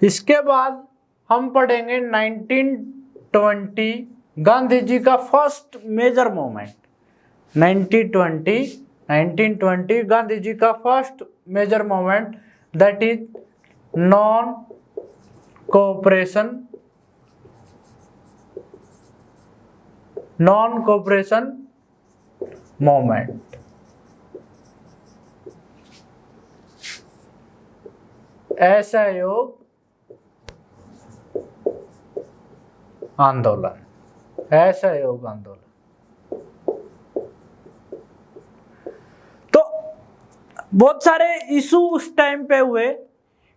इसके बाद हम पढ़ेंगे 1920 गांधी जी का first major movement. 1920 Gandhi ji का first major movement, that is non cooperation movement. असहयोग आंदोलन, असहयोग आंदोलन। तो बहुत सारे इशू उस टाइम पे हुए,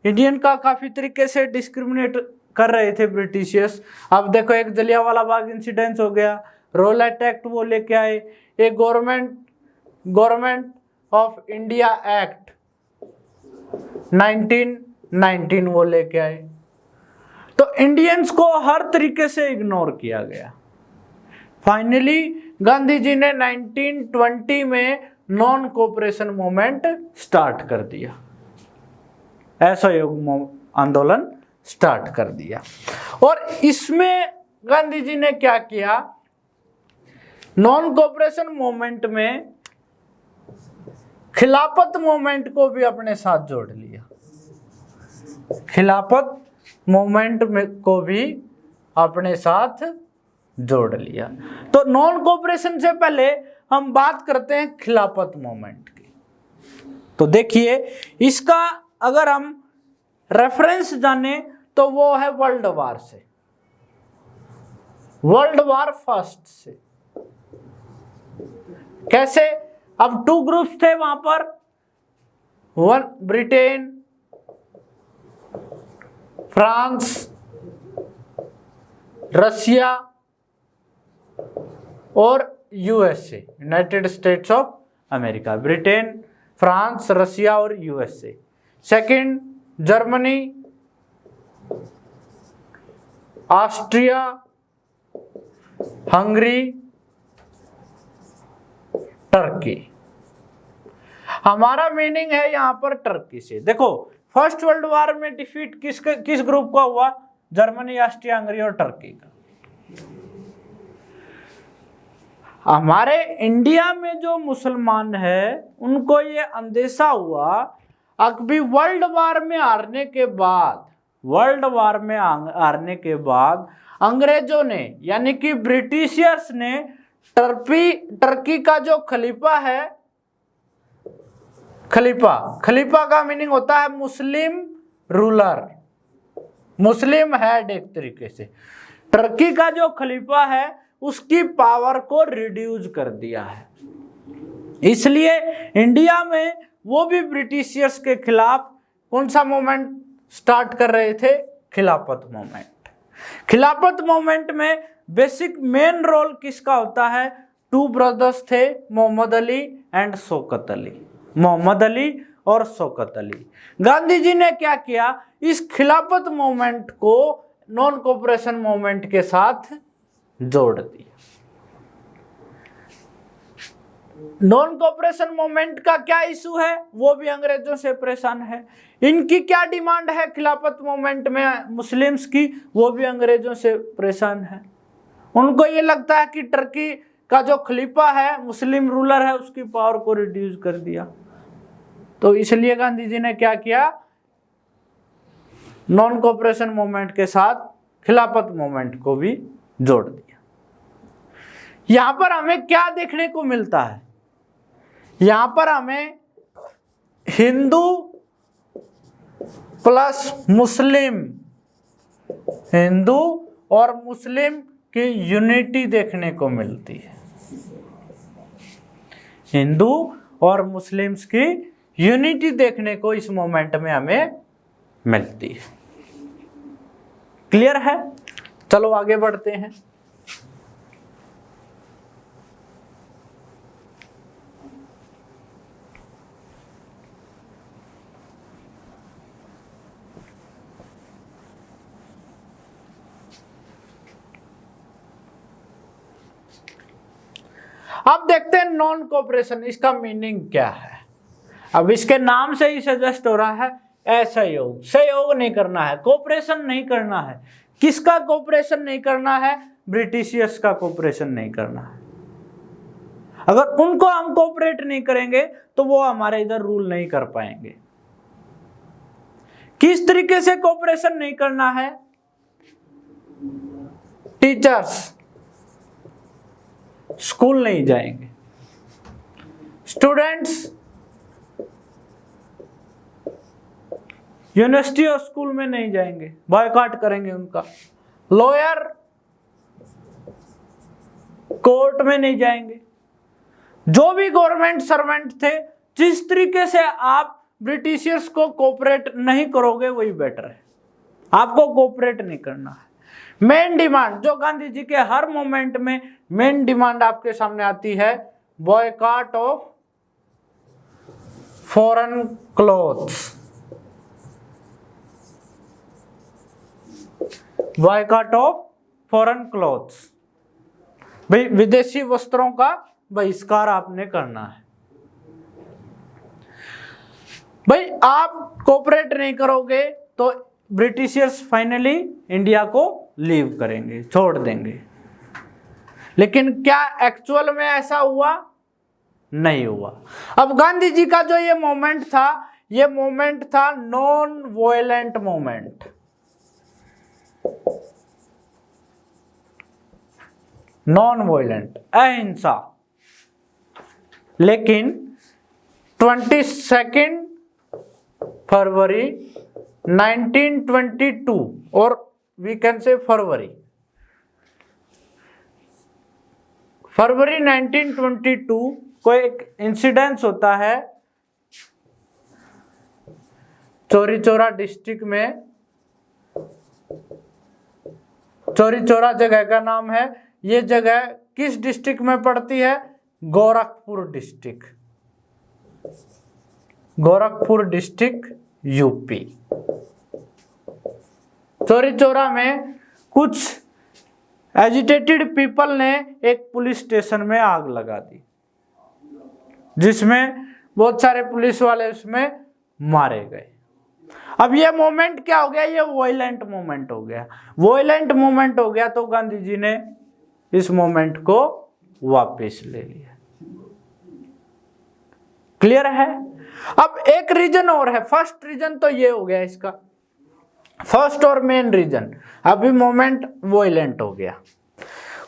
इंडियन का काफी तरीके से डिस्क्रिमिनेट कर रहे थे ब्रिटिशियर्स। अब देखो, एक जलियांवाला बाग इंसिडेंस हो गया, रोलेट एक्ट वो लेके आए, एक गवर्नमेंट ऑफ इंडिया एक्ट 1919 वो लेके आए। तो इंडियंस को हर तरीके से इग्नोर किया गया। फाइनली गांधी जी ने 1920 में नॉन कोऑपरेशन मूवमेंट स्टार्ट कर दिया, असहयोग आंदोलन स्टार्ट कर दिया। और इसमें गांधी जी ने क्या किया, नॉन कोऑपरेशन मूवमेंट में खिलाफत मूवमेंट को भी अपने साथ जोड़ लिया। खिलाफत मूवमेंट में को भी अपने साथ जोड़ लिया। तो नॉन कोऑपरेशन से पहले हम बात करते हैं खिलाफत मूवमेंट की। तो देखिए, इसका अगर हम रेफरेंस जाने तो वो है वर्ल्ड वार से, वर्ल्ड वार फर्स्ट से। कैसे? अब 2 ग्रुप्स थे वहां पर, वन ब्रिटेन, फ्रांस, रशिया और USA, United States of America. Britain, France, Russia और USA. Second Germany, Austria, Hungary, Turkey. हमारा मीनिंग है यहां पर टर्की से। देखो, फर्स्ट वर्ल्ड वॉर में डिफीट किस ग्रुप का हुआ? जर्मनी, ऑस्ट्रिया, हंगरी और टर्की का। हमारे इंडिया में जो मुसलमान है उनको ये अंदेशा हुआ अभी वर्ल्ड वार में हारने के बाद अंग्रेजों ने, यानी कि ब्रिटिशियर्स ने टर्की का जो खलीफा है, खलीफा का मीनिंग होता है मुस्लिम रूलर, मुस्लिम हेड। एक तरीके से टर्की का जो खलीफा है उसकी पावर को रिड्यूस कर दिया है। इसलिए इंडिया में वो भी ब्रिटिशियर्स के खिलाफ कौन सा मूवमेंट स्टार्ट कर रहे थे? खिलाफत मूवमेंट। खिलाफत मूवमेंट में बेसिक मेन रोल किसका होता है? 2 ब्रदर्स थे, मोहम्मद अली एंड शौकत अली, मोहम्मद अली और शौकत अली। गांधी जी ने क्या किया, इस खिलाफत मूवमेंट को नॉन कोऑपरेशन मूवमेंट के साथ जोड़ दिया। नॉन कोऑपरेशन मूवमेंट का क्या इशू है? वो भी अंग्रेजों से परेशान है। इनकी क्या डिमांड है खिलाफत मूवमेंट में मुस्लिम्स की? वो भी अंग्रेजों से परेशान है। उनको ये लगता है कि टर्की का जो खलीफा है, मुस्लिम रूलर है, उसकी पावर को रिड्यूस कर दिया। तो इसलिए गांधी जी ने क्या किया, नॉन कोऑपरेशन मूवमेंट के साथ खिलाफत मूवमेंट को भी जोड़ दिया। यहां पर हमें क्या देखने को मिलता है? यहां पर हमें हिंदू प्लस मुस्लिम, हिंदू और मुस्लिम की यूनिटी देखने को मिलती है। हिंदू और मुस्लिम्स की यूनिटी देखने को इस मोमेंट में हमें मिलती है। क्लियर है? चलो आगे बढ़ते हैं। अब देखते हैं नॉन कोऑपरेशन, इसका मीनिंग क्या है। अब इसके नाम से ही सजेस्ट हो रहा है असहयोग, सहयोग नहीं करना है, कोऑपरेशन नहीं करना है। किसका कोऑपरेशन नहीं करना है? ब्रिटिशियर्स का कोऑपरेशन नहीं करना है। अगर उनको हम कोऑपरेट नहीं करेंगे तो वो हमारे इधर रूल नहीं कर पाएंगे। किस तरीके से कोऑपरेशन नहीं करना है? टीचर्स स्कूल नहीं जाएंगे, स्टूडेंट्स यूनिवर्सिटी और स्कूल में नहीं जाएंगे, बॉयकॉट करेंगे उनका। लॉयर कोर्ट में नहीं जाएंगे। जो भी गवर्नमेंट सर्वेंट थे, जिस तरीके से आप ब्रिटिशियर्स को कोऑपरेट नहीं करोगे वही बेटर है। आपको कोऑपरेट नहीं करना है। मेन डिमांड जो गांधी जी के हर मोमेंट में मेन डिमांड आपके सामने आती है, boycott of foreign clothes, boycott of foreign clothes. भाई विदेशी वस्त्रों का बहिष्कार आपने करना है। भाई आप कोऑपरेट नहीं करोगे तो ब्रिटिशियर्स फाइनली इंडिया को लीव करेंगे, छोड़ देंगे। लेकिन क्या एक्चुअल में ऐसा हुआ? नहीं हुआ। अब गांधी जी का जो ये मोमेंट था non violent moment. Non violent, अहिंसा। लेकिन 22 फरवरी 1922 और वी कैन से फरवरी 1922 को एक इंसिडेंस होता है चौरी चौरा डिस्ट्रिक्ट में। चौरी चौरा जगह का नाम है। ये जगह किस डिस्ट्रिक्ट में पड़ती है? Gorakhpur district, Gorakhpur district UP. Chauri Chaura में कुछ एजिटेटेड पीपल ने एक पुलिस स्टेशन में आग लगा दी, जिसमें बहुत सारे पुलिस वाले उसमें मारे गए। अब ये मोमेंट क्या हो गया? ये वायलेंट मोमेंट हो गया। वायलेंट मोमेंट हो गया तो गांधी जी ने इस मोमेंट को वापस ले लिया। क्लियर है? अब एक रीजन और है। फर्स्ट रीजन तो ये हो गया इसका, फर्स्ट और मेन रीजन। अभी मोमेंट वायलेंट हो गया।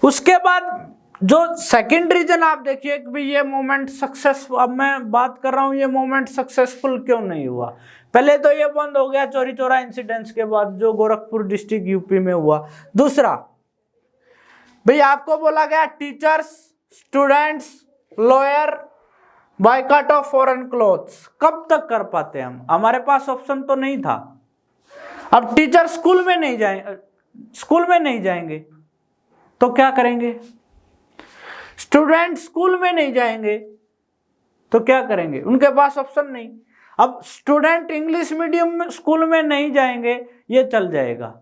उसके बाद जो सेकंड रीजन आप देखिए कि ये मोमेंट सक्सेसफुल, अब मैं बात कर रहा हूं ये मोमेंट सक्सेसफुल क्यों नहीं हुआ। पहले तो ये बंद हो गया चौरी चौरा इंसिडेंट्स के बाद जो गोरखपुर डिस्ट्रिक्ट यूपी में हुआ। दूसरा, भाई आपको बोला गया teachers, students, lawyer, boycott of foreign clothes. कब तक कर पाते हम? हमारे पास ऑप्शन तो नहीं था। अब टीचर स्कूल में नहीं जाएंगे तो क्या करेंगे? स्टूडेंट स्कूल में नहीं जाएंगे तो क्या करेंगे? उनके पास ऑप्शन नहीं। अब स्टूडेंट इंग्लिश मीडियम स्कूल में नहीं जाएंगे, ये चल जाएगा।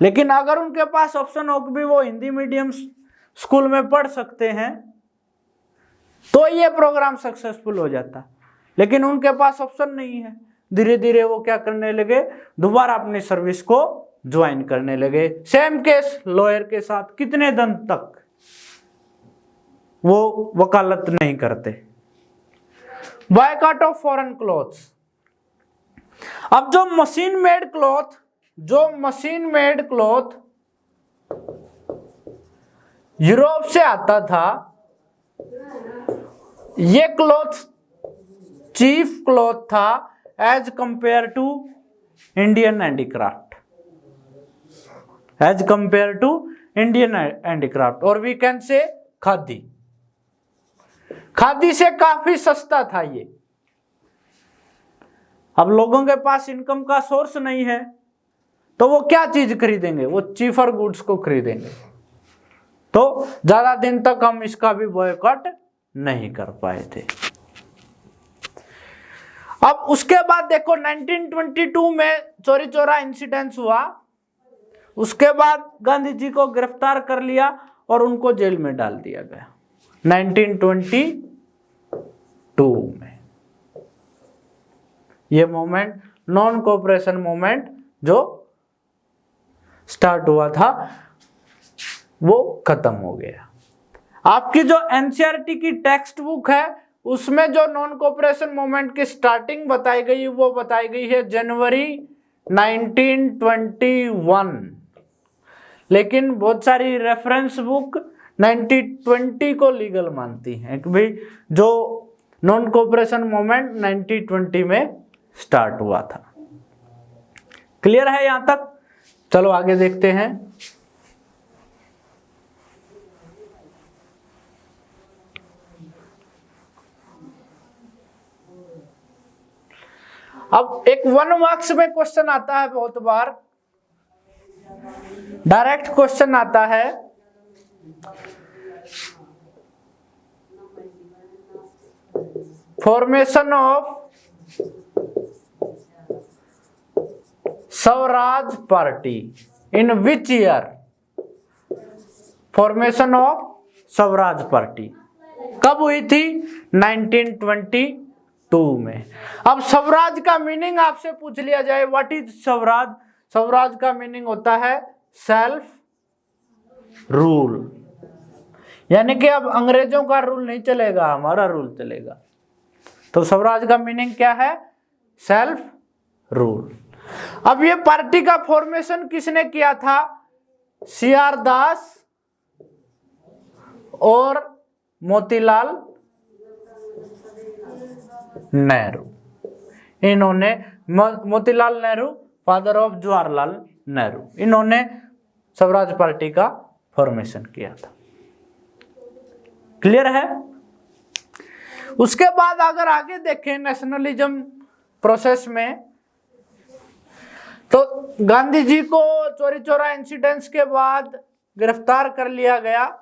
लेकिन अगर उनके पास ऑप्शन हो कि भी वो हिंदी मीडियम स्कूल में पढ़ सकते हैं तो ये प्रोग्राम सक्सेसफुल हो जाता। लेकिन उनके पास ऑप्शन नहीं है। धीरे धीरे वो क्या करने लगे? दोबारा अपनी सर्विस को ज्वाइन करने लगे। सेम केस लॉयर के साथ। कितने दिन तक वो वकालत नहीं करते। Boycott of foreign clothes. अब जो मशीन मेड क्लॉथ यूरोप से आता था, ये क्लॉथ चीफ क्लॉथ था as compared to Indian handicraft, as compared to Indian handicraft. और वी कैन से खादी से काफी सस्ता था ये। अब लोगों के पास इनकम का सोर्स नहीं है तो वो क्या चीज खरीदेंगे? वो चीफर गुड्स को खरीदेंगे। तो ज्यादा दिन तक हम इसका भी बॉयकॉट नहीं कर पाए थे। अब उसके बाद देखो 1922 में चौरी चौरा इंसिडेंस हुआ। उसके बाद गांधी जी को गिरफ्तार कर लिया और उनको जेल में डाल दिया गया 1922 में। ये मोमेंट नॉन कोऑपरेशन मूवमेंट जो स्टार्ट हुआ था वो खत्म हो गया। आपकी जो एनसीईआरटी की टेक्स्ट बुक है उसमें जो नॉन कोऑपरेशन मूवमेंट की स्टार्टिंग बताई गई वो बताई गई है जनवरी 1921, लेकिन बहुत सारी रेफरेंस बुक 1920 को लीगल मानती हैं कि भाई जो नॉन कोऑपरेशन मूवमेंट 1920 में स्टार्ट हुआ था। क्लियर है यहां तक? चलो आगे देखते हैं। अब एक 1 मार्क्स में क्वेश्चन आता है, बहुत बार डायरेक्ट क्वेश्चन आता है, formation of Swaraj party in which year? Formation of Swaraj party कब हुई थी? 1922 में। अब स्वराज का मीनिंग आपसे पूछ लिया जाए, व्हाट इज स्वराज? स्वराज का मीनिंग होता है सेल्फ रूल, यानी कि अब अंग्रेजों का रूल नहीं चलेगा, हमारा रूल चलेगा। तो स्वराज का मीनिंग क्या है? Self rule. अब ये पार्टी का फॉर्मेशन किसने किया था? CR दास और मोतीलाल नेहरू। इन्होंने, मोतीलाल नेहरू फादर ऑफ जवाहरलाल नेहरू, इन्होंने स्वराज पार्टी का फॉर्मेशन किया था। क्लियर है? उसके बाद अगर आगे देखें नेशनलिज्म प्रोसेस में, तो गांधी जी को चोरी चौरा इंसिडेंट्स के बाद गिरफ्तार कर लिया गया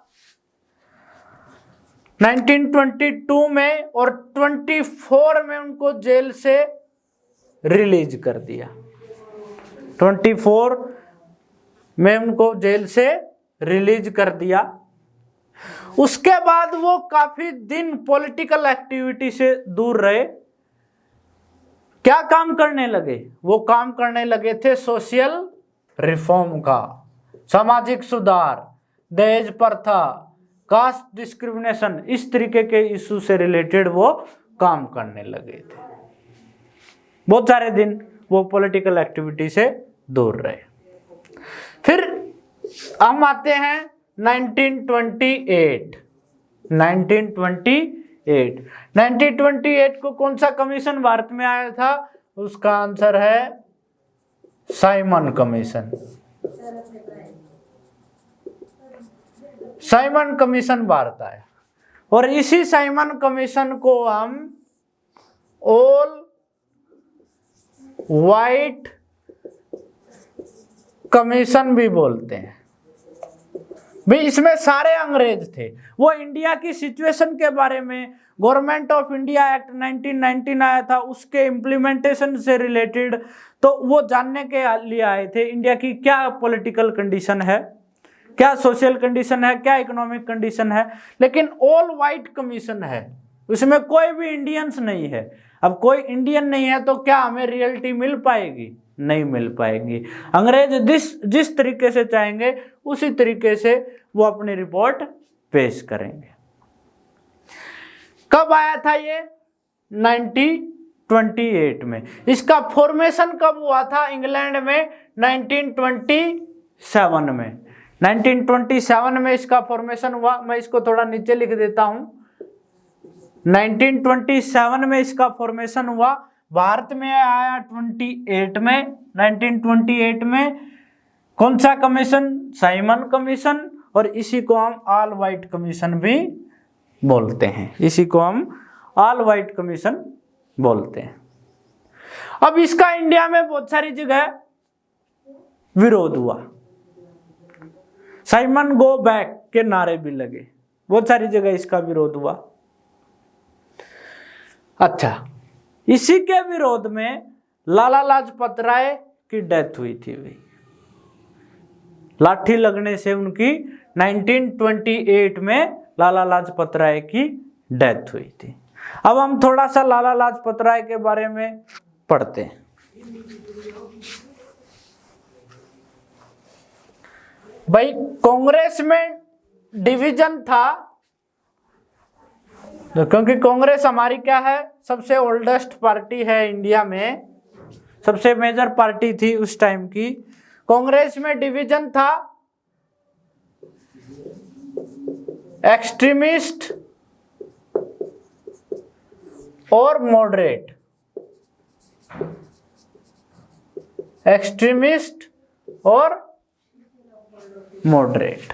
1922 में, और 24 में उनको जेल से रिलीज कर दिया। 24 में उनको जेल से रिलीज कर दिया। उसके बाद वो काफी दिन पॉलिटिकल एक्टिविटी से दूर रहे। क्या काम करने लगे? वो काम करने लगे थे सोशल रिफॉर्म का, सामाजिक सुधार, दहेज प्रथा, कास्ट डिस्क्रिमिनेशन, इस तरीके के इशू से रिलेटेड वो काम करने लगे थे। बहुत सारे दिन वो पॉलिटिकल एक्टिविटी से दूर रहे। फिर हम आते हैं 1928। 1928 को कौन सा कमीशन भारत में आया था? उसका आंसर है Simon commission. Simon commission Bharat आया, और इसी साइमन कमीशन को हम ऑल वाइट कमीशन भी बोलते हैं। भाई इसमें सारे अंग्रेज थे। वो इंडिया की सिचुएशन के बारे में, गवर्नमेंट ऑफ इंडिया एक्ट 1919 आया था, उसके इम्प्लीमेंटेशन से रिलेटेड तो वो जानने के लिए आए थे इंडिया की क्या पॉलिटिकल कंडीशन है, क्या सोशल कंडीशन है, क्या इकोनॉमिक कंडीशन है। लेकिन ऑल वाइट कमीशन है, उसमें कोई भी इंडियंस नहीं है। अब कोई इंडियन नहीं है तो क्या हमें रियलिटी मिल पाएगी? नहीं मिल पाएगी। अंग्रेज जिस तरीके से चाहेंगे उसी तरीके से वो अपनी रिपोर्ट पेश करेंगे। कब आया था ये? 1928 में। इसका फॉर्मेशन कब हुआ था? इंग्लैंड में 1927 में। 1927 में इसका फॉर्मेशन हुआ। मैं इसको थोड़ा नीचे लिख देता हूं। 1927 में इसका फॉर्मेशन हुआ। भारत में आया 28 में। 1928 में कौन सा कमीशन? Simon commission. और इसी को हम ऑल वाइट कमीशन भी बोलते हैं। इसी को हम ऑल वाइट कमीशन बोलते हैं। अब इसका इंडिया में बहुत सारी जगह विरोध हुआ। साइमन गो बैक के नारे भी लगे, बहुत सारी जगह इसका विरोध हुआ। अच्छा, इसी के विरोध में लाला लाजपत राय की डेथ हुई थी। भाई लाठी लगने से उनकी 1928 में लाला लाजपत राय की डेथ हुई थी। अब हम थोड़ा सा लाला लाजपत राय के बारे में पढ़ते हैं। भाई कांग्रेस में डिवीजन था, तो क्योंकि कांग्रेस हमारी क्या है, सबसे ओल्डेस्ट पार्टी है इंडिया में, सबसे मेजर पार्टी थी उस टाइम की। कांग्रेस में डिवीजन था एक्सट्रीमिस्ट और मॉडरेट, एक्सट्रीमिस्ट और मॉडरेट,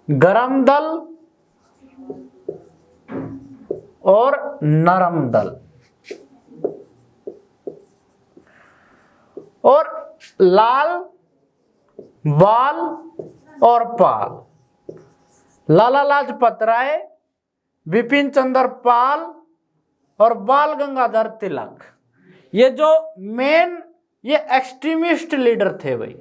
गरम दल और नरम दल, और लाल, बाल और पाल। लाला लाजपत राय, विपिन चंद्र पाल और बाल गंगाधर तिलक, ये जो मेन ये एक्सट्रीमिस्ट लीडर थे भाई।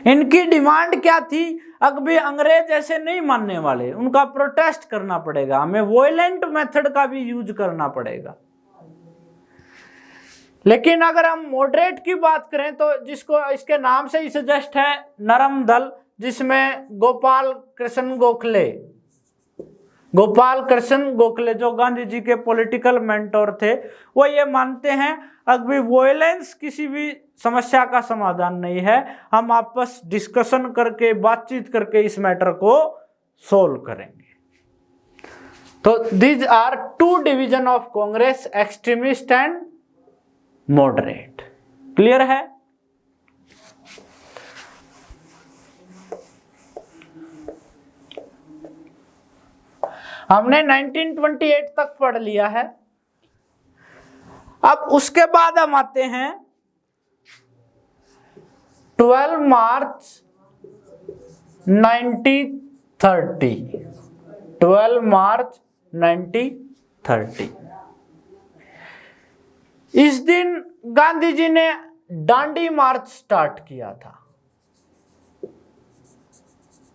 इनकी डिमांड क्या थी, अभी अंग्रेज ऐसे नहीं मानने वाले, उनका प्रोटेस्ट करना पड़ेगा, हमें वॉयलेंट मेथड का भी यूज करना पड़ेगा। लेकिन अगर हम मॉडरेट की बात करें तो जिसको इसके नाम से ही सजेस्ट है नरम दल, जिसमें गोपाल कृष्ण गोखले जो गांधी जी के पॉलिटिकल मेंटोर थे, वो ये मानते हैं अभी वॉयलेंस किसी भी समस्या का समाधान नहीं है, हम आपस डिस्कशन करके बातचीत करके इस मैटर को सोल्व करेंगे। तो these are two division of Congress, extremist and moderate. Clear है? हमने 1928 तक पढ़ लिया है। अब उसके बाद हम आते हैं 12 मार्च 1930। 12 मार्च 1930, इस दिन गांधी जी ने डांडी मार्च स्टार्ट किया था,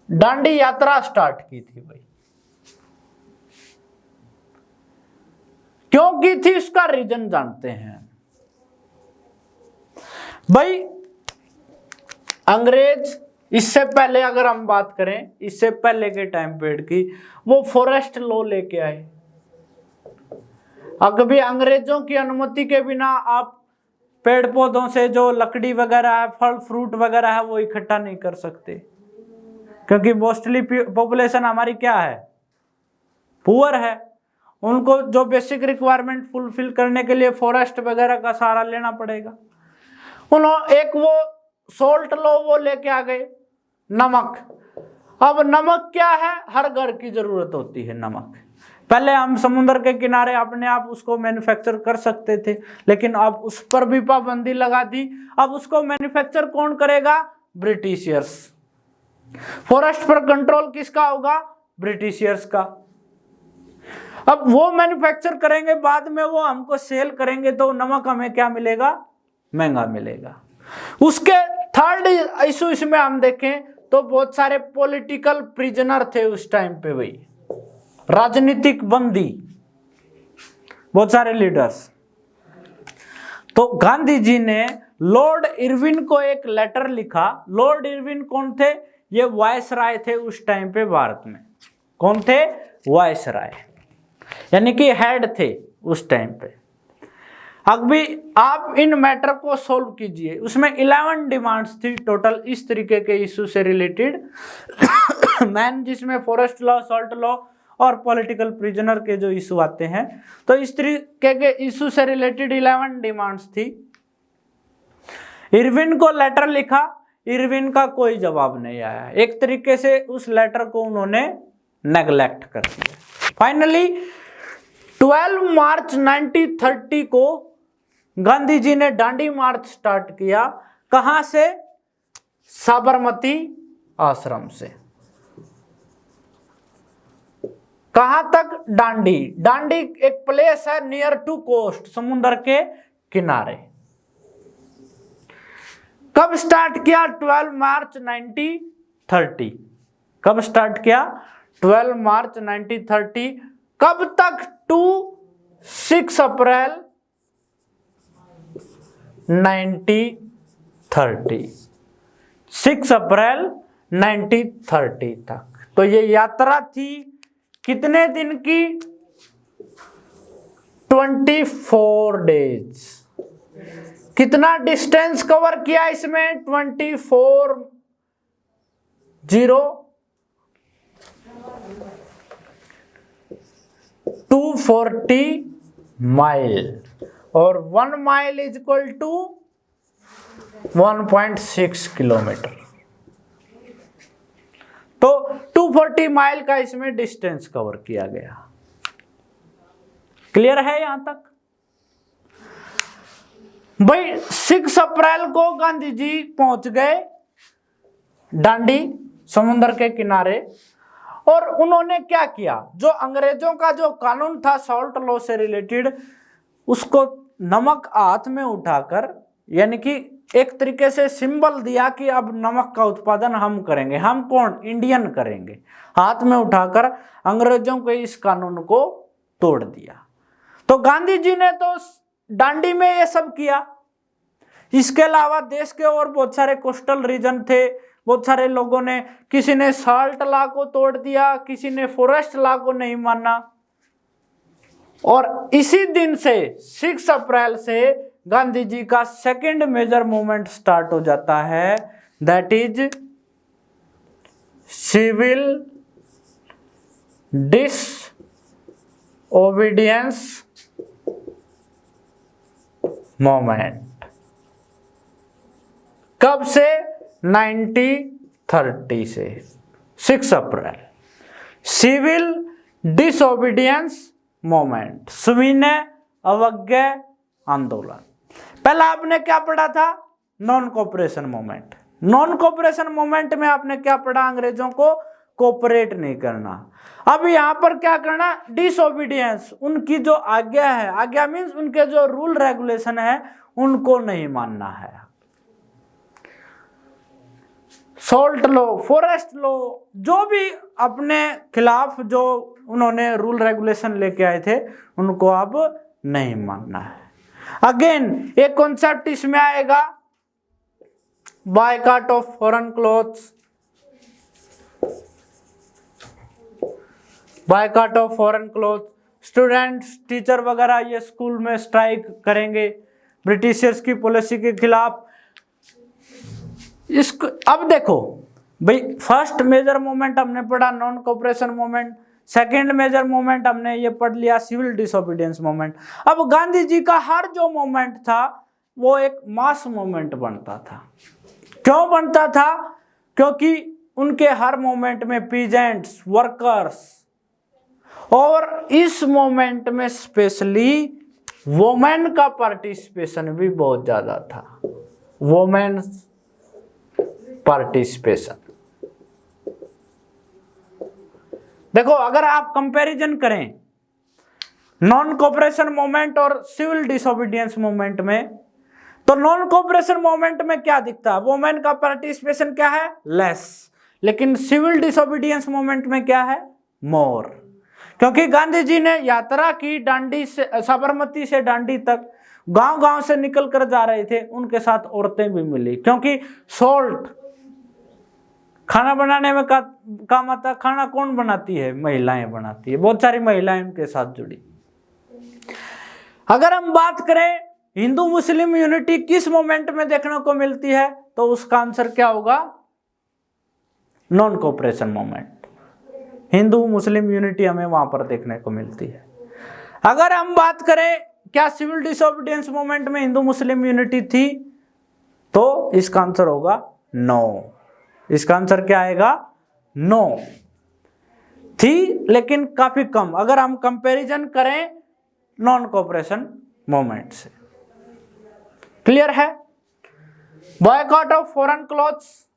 डांडी यात्रा स्टार्ट की थी भाई। क्यों की थी उसका रीजन जानते हैं भाई। अंग्रेज इससे पहले अगर हम बात करें, इससे पहले के टाइम पीरियड की, वो फॉरेस्ट लॉ लेके आए। अगर अंग्रेजों की अनुमति के बिना आप पेड़ पौधों से जो लकड़ी वगैरह है, फल फ्रूट वगैरह है, वो इकट्ठा नहीं कर सकते, क्योंकि मोस्टली पॉपुलेशन हमारी क्या है, पुअर है। उनको जो बेसिक रिक्वायरमेंट फुलफिल करने के लिए फॉरेस्ट वगैरह का सहारा लेना पड़ेगा। उन्होंने एक वो सोल्ट लो वो लेके आ गए, नमक। अब नमक क्या है, हर घर की जरूरत होती है नमक। पहले हम समुद्र के किनारे अपने आप उसको मैन्युफैक्चर कर सकते थे, लेकिन अब उस पर भी पाबंदी लगा दी। अब उसको मैन्युफैक्चर कौन करेगा, ब्रिटिशियर्स। फॉरेस्ट पर कंट्रोल किसका होगा, ब्रिटिशियर्स का। अब वो मैन्युफैक्चर करेंगे, बाद में वो हमको सेल करेंगे, तो नमक हमें क्या मिलेगा, महंगा मिलेगा। उसके थर्ड इशू इसमें हम देखें तो बहुत सारे पॉलिटिकल प्रिजनर थे उस टाइम पे भाई, राजनीतिक बंदी, बहुत सारे लीडर्स। तो गांधी जी ने लॉर्ड इरविन को एक लेटर लिखा। लॉर्ड इरविन कौन थे, ये वायसराय थे उस टाइम पे भारत में। कौन थे, वायसराय, यानी कि हेड थे उस टाइम पे। अभी आप इन मैटर को सोल्व कीजिए। उसमें 11 डिमांड्स थी टोटल इस तरीके के इशू से रिलेटेड मैन, जिसमें फॉरेस्ट लॉ, सॉल्ट लॉ और पॉलिटिकल प्रिजनर के जो इशू आते हैं, तो इस तरीके के इशू से रिलेटेड 11 डिमांड्स थी। इरविन को लेटर लिखा, इरविन का कोई जवाब नहीं आया। एक तरीके से उस लेटर को उन्होंने नेग्लेक्ट कर दिया। फाइनली 12 मार्च 1930 को गांधी जी ने डांडी मार्च स्टार्ट किया। कहां से, साबरमती आश्रम से। कहां तक, डांडी। डांडी एक प्लेस है नियर टू कोस्ट, समुद्र के किनारे। कब स्टार्ट किया, 12 मार्च 1930। कब स्टार्ट किया, 12 मार्च 1930। कब तक, टू 6 अप्रैल 1930, 6 अप्रैल 1930 तक। तो ये यात्रा थी कितने दिन की? 24 डेज। कितना डिस्टेंस कवर किया इसमें? 240 माइल, और 1 mile is equal to 1.6 kilometre. तो 240 माइल का इसमें डिस्टेंस कवर किया गया। क्लियर है यहां तक? भाई 6 अप्रैल को गांधी जी पहुंच गए डांडी समुद्र के किनारे, और उन्होंने क्या किया? जो अंग्रेजों का जो कानून था सॉल्ट लॉ से रिलेटेड, उसको नमक हाथ में उठाकर, यानी कि एक तरीके से सिंबल दिया कि अब नमक का उत्पादन हम करेंगे। हम कौन? इंडियन करेंगे। हाथ में उठाकर अंग्रेजों के इस कानून को तोड़ दिया। तो गांधी जी ने तो डांडी में ये सब किया। इसके अलावा देश के और बहुत सारे कोस्टल रीजन थे, बहुत सारे लोगों ने, किसी ने साल्ट लॉ को तोड़ दिया, किसी ने फॉरेस्ट लॉ को नहीं माना। और इसी दिन से 6 अप्रैल से गांधी जी का सेकंड मेजर मूवमेंट स्टार्ट हो जाता है, that is civil disobedience movement. कब से? 1930 से 6 अप्रैल। सिविल डिसओबीडियंस मूवमेंट, सविनय अवज्ञा आंदोलन। पहला आपने क्या पढ़ा था? Non cooperation movement. Non cooperation movement में आपने क्या पढ़ा? अंग्रेजों को कोऑपरेट नहीं करना। अब यहां पर क्या करना? डिसओबीडियंस, उनकी जो आज्ञा है, आज्ञा मीन्स उनके जो रूल रेगुलेशन है उनको नहीं मानना है। सॉल्ट लॉ, फॉरेस्ट लॉ, जो भी अपने खिलाफ जो उन्होंने रूल रेगुलेशन लेके आए थे उनको अब नहीं मानना है। अगेन एक कॉन्सेप्ट इसमें आएगा, boycott of foreign clothes. Boycott of foreign cloth, students, teacher वगैरह ये स्कूल में स्ट्राइक करेंगे ब्रिटिशर्स की पॉलिसी के खिलाफ। इसको अब देखो भाई, फर्स्ट मेजर मूवमेंट हमने पढ़ा non cooperation movement, second major movement हमने ये पढ़ लिया सिविल डिसोबीडियंस मूवमेंट। अब गांधी जी का हर जो मूवमेंट था वो एक मास मूवमेंट बनता था। क्यों बनता था? क्योंकि उनके हर मूवमेंट में पीजेंट्स, वर्कर्स, और इस मूवमेंट में स्पेशली वुमेन का पार्टिसिपेशन भी बहुत ज्यादा था। वुमेन पार्टिसिपेशन, देखो अगर आप कंपैरिजन करें नॉन कोऑपरेशन मूवमेंट और सिविल डिसोबीडियंस मूवमेंट में, तो नॉन कोऑपरेशन मूवमेंट में क्या दिखता है? वुमेन का पार्टिसिपेशन क्या है? लेस। लेकिन सिविल डिसोबीडियंस मूवमेंट में क्या है? मोर। क्योंकि गांधी जी ने यात्रा की डांडी से, साबरमती से डांडी तक, गांव गांव से निकल कर जा रहे थे, उनके साथ औरतें भी मिली। क्योंकि सॉल्ट खाना बनाने में काम आता। खाना कौन बनाती है? महिलाएं बनाती है। बहुत सारी महिलाएं उनके साथ जुड़ी। अगर हम बात करें हिंदू मुस्लिम यूनिटी किस मोमेंट में देखने को मिलती है, तो उसका आंसर क्या होगा? Non cooperation movement. Hindu Muslim unity हमें वहां पर देखने को मिलती है। अगर हम बात करें क्या सिविल डिसोबीडियंस मूवमेंट में हिंदू मुस्लिम यूनिटी थी, तो इसका आंसर होगा नो। इसका आंसर क्या आएगा? नो। थी लेकिन काफी कम, अगर हम कंपैरिजन करें नॉन कोऑपरेशन मूवमेंट से। क्लियर है? बॉयकॉट ऑफ फॉरेन क्लॉथ्स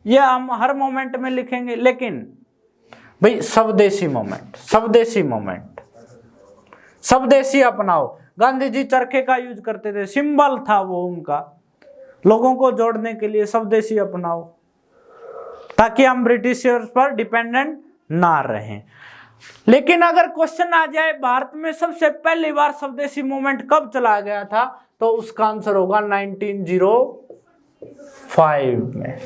ये हम हर मोमेंट में लिखेंगे, लेकिन भाई स्वदेशी मोमेंट, स्वदेशी मोमेंट, स्वदेशी अपनाओ। गांधी जी चरखे का यूज करते थे, सिंबल था वो उनका, लोगों को जोड़ने के लिए स्वदेशी अपनाओ, ताकि हम ब्रिटिशर्स पर डिपेंडेंट ना रहें। लेकिन अगर क्वेश्चन आ जाए भारत में सबसे पहली बार स्वदेशी मूवमेंट कब चला गया था, तो उसका आंसर होगा 1905 में।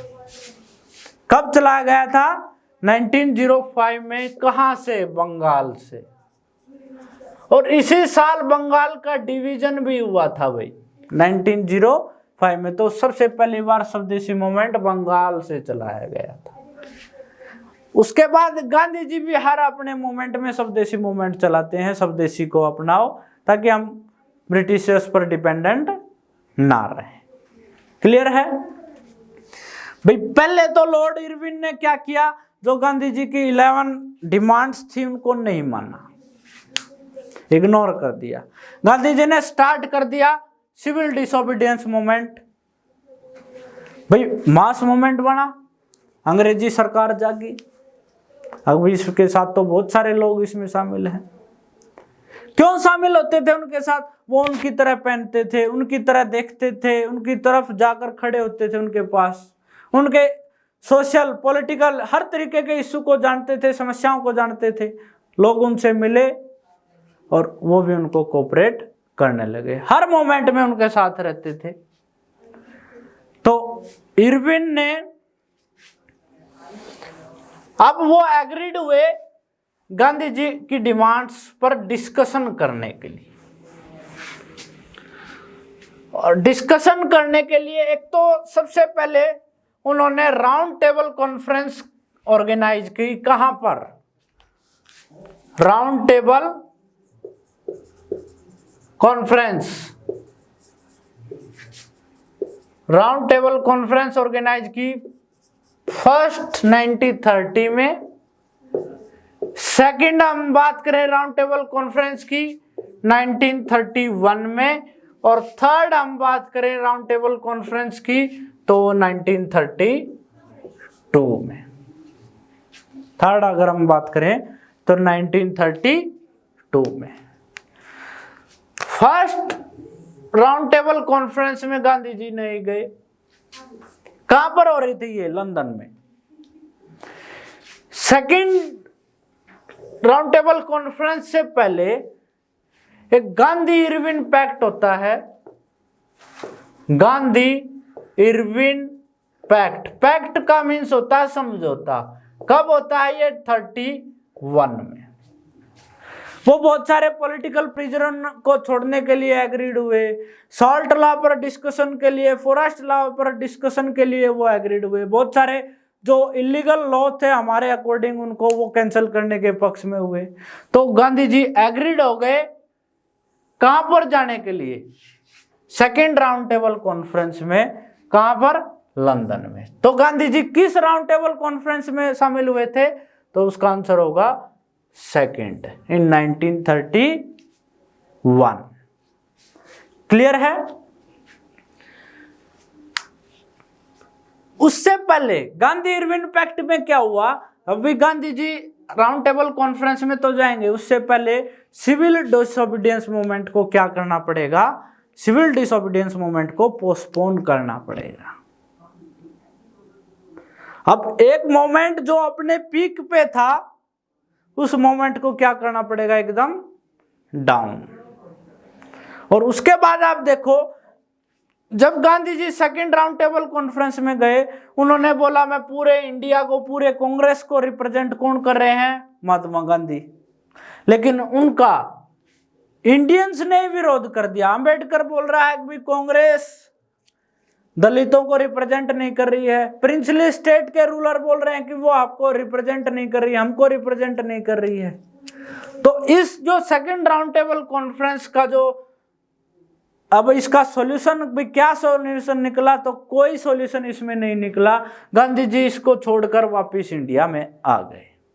कब चला गया था? 1905 में। कहां से? बंगाल से। और इसी साल बंगाल का डिवीजन भी हुआ था भाई, 1905 में। तो सबसे पहली बार स्वदेशी मूवमेंट बंगाल से चलाया गया था। उसके बाद गांधी जी भी हर अपने मूवमेंट में स्वदेशी मूवमेंट चलाते हैं, स्वदेशी को अपनाओ, ताकि हम ब्रिटिशर्स पर डिपेंडेंट ना रहे। क्लियर है भाई? पहले तो लॉर्ड इरविन ने क्या किया, जो गांधी जी की 11 डिमांड्स थी उनको नहीं माना, इग्नोर कर दिया। गांधी जी ने स्टार्ट कर दिया सिविल डिसोबीडियंस मूवमेंट। भाई मास मूवमेंट बना, अंग्रेजी सरकार जागी। अब इसके साथ तो बहुत सारे लोग इसमें शामिल हैं। क्यों शामिल होते थे उनके साथ? वो उनकी तरह पहनते थे, उनकी तरह देखते थे, उनकी तरफ जाकर खड़े होते थे, उनके पास उनके सोशल पॉलिटिकल हर तरीके के इश्यू को जानते थे, समस्याओं को जानते थे। लोग उनसे मिले और वो भी उनको कोऑपरेट करने लगे, हर मोमेंट में उनके साथ रहते थे। तो इरविन ने अब वो एग्रीड हुए गांधी जी की डिमांड्स पर डिस्कशन करने के लिए। और डिस्कशन करने के लिए एक तो सबसे पहले उन्होंने राउंड टेबल कॉन्फ्रेंस ऑर्गेनाइज की। कहां पर? Round table conference. Round table conference organise की फर्स्ट 1930 में। सेकंड हम बात करें राउंड टेबल कॉन्फ्रेंस की 1931 में। और थर्ड हम बात करें राउंड टेबल कॉन्फ्रेंस की तो 1932 में। थर्ड अगर हम बात करें तो 1932 में। फर्स्ट राउंड टेबल कॉन्फ्रेंस में गांधी जी नहीं गए। कहां पर हो रही थी ये? लंदन में। सेकंड राउंड टेबल कॉन्फ्रेंस से पहले एक गांधी इरविन पैक्ट होता है। Gandhi Irwin pact. पैक्ट का मीन्स होता है समझौता। कब होता है ये? 31 में। वो बहुत सारे पॉलिटिकल प्रिजनर को छोड़ने के लिए एग्रीड हुए। सॉल्ट लॉ पर डिस्कशन के लिए, फॉरेस्ट लॉ पर डिस्कशन के लिए वो एग्रीड हुए। बहुत सारे जो इलीगल लॉ थे हमारे अकॉर्डिंग, उनको वो कैंसिल करने के पक्ष में हुए। तो गांधी जी एग्रीड हो गए कहां पर जाने के लिए? सेकेंड राउंड टेबल कॉन्फ्रेंस में। कहां पर? लंदन में। तो गांधी जी किस राउंड टेबल कॉन्फ्रेंस में शामिल हुए थे? तो उसका आंसर होगा सेकेंड, इन 1931। क्लियर है? उससे पहले गांधी इरविन पैक्ट में क्या हुआ? अभी Gandhi ji round table conference में तो जाएंगे, उससे पहले सिविल डिसोबीडियंस मूवमेंट को क्या करना पड़ेगा? सिविल डिसोबीडियंस मूवमेंट को पोस्टपोन करना पड़ेगा। अब एक मोमेंट जो अपने पीक पे था, उस मोमेंट को क्या करना पड़ेगा? एकदम डाउन। और उसके बाद आप देखो, जब Gandhi ji second round table conference में गए, उन्होंने बोला मैं पूरे इंडिया को, पूरे कांग्रेस को रिप्रेजेंट कौन कर रहे हैं? महात्मा गांधी। लेकिन उनका इंडियंस ने विरोध कर दिया। अंबेडकर बोल रहा है कि कांग्रेस दलितों को रिप्रेजेंट नहीं कर रही है। प्रिंसली स्टेट के रूलर बोल रहे हैं कि वो आपको रिप्रेजेंट नहीं कर रही है, हमको रिप्रेजेंट नहीं कर रही है। तो इस जो सेकंड राउंड टेबल कॉन्फ्रेंस का जो अब इसका सॉल्यूशन भी क्या सॉल्यूशन निकला? तो कोई सॉल्यूशन इसमें नहीं निकला। गांधी जी इसको छोड़कर वापस इंडिया में आ गए।